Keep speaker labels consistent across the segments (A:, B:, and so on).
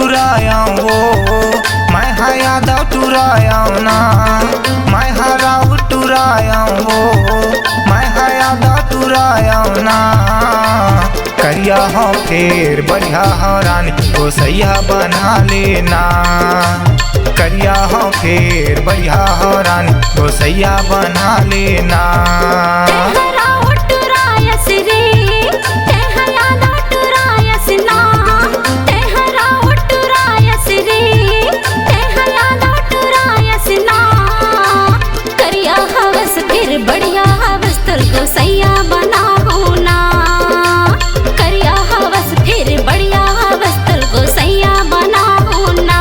A: टुराया वो मैं हा यादव टुराया ना, मैं हा राव टुराया वो मैं हा यादव टुराया ना। करिया हो फेर बढ़िया हो रानी को सैया बना लेना, करिया हो फेर बढ़िया हो रानी को सैया बना लेना।
B: बढ़िया हवस तल को सैया बना होना, करिया हवस फिर बढ़िया हवस तल को सैया बना होना।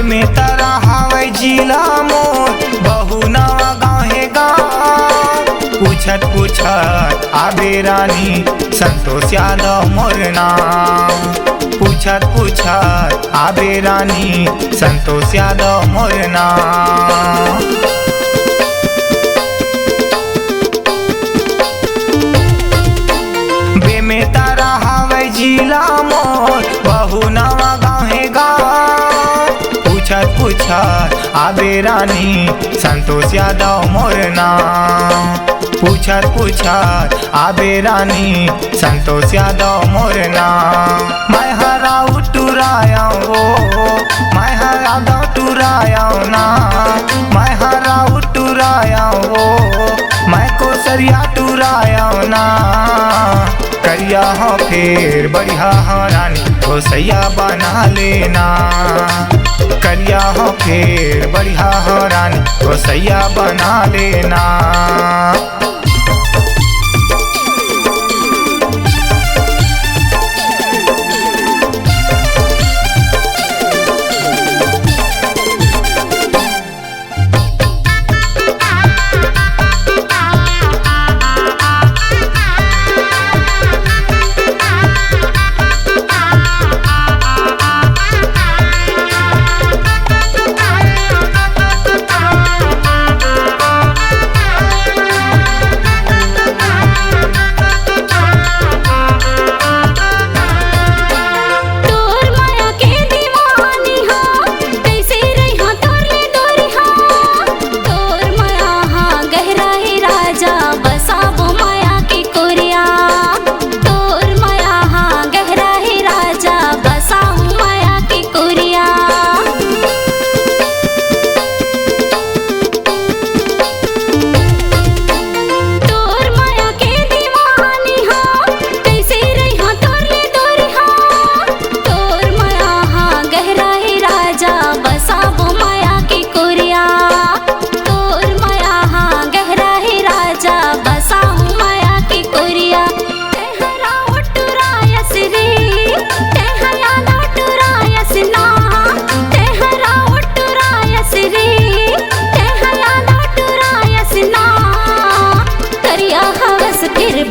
A: में तारा हवाई जिला मोर बहु नवा गाँव है गाँव। पूछत पूछत आबे रानी संतोष यादव मोर नाम, पूछत पूछत आबे रानी संतोष यादव मोर नाम। बे में तारा हवाई जिला मोर बहु नवा गाँव है गाँव। पूछत पूछत आबे रानी संतोष यादव मोर नाम, पूछत पूछत आबे रानी संतोष यादव मोर नाम। मैं हरा टुराया वो मैं हरा यादव टुराया ना, मैं हरा टुराया वो मैं कोसरिया टुराया ना। करिया हो फेर बढ़िया हो रानी को सैया बना लेना, करिया हो फेर बढ़िया हो रानी को सैया बना लेना।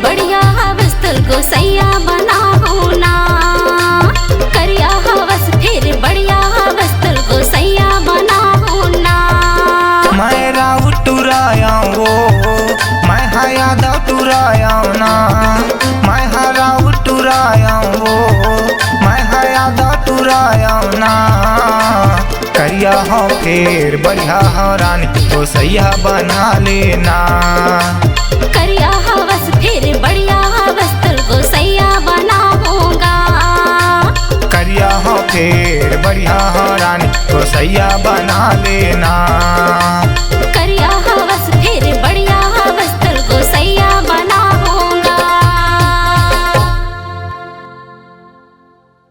B: बढ़िया हवस तल को सैया बना होना, करिया हवस फिर बढ़िया हवस तल को सैया बना होना।
A: मैं राव टुराया वो मैं हा यादव टुराया ना, मैं हा राव टुराया वो मैं हा यादव टुराया ना। करिया हो फेर बढ़िया हो रानी को सैया बना लेना,
B: करिया हवस फिर बढ़िया हवस तल को सैया बना होगा,
A: करिया हो फेर बढ़िया हो रानी को सैया बना लेना।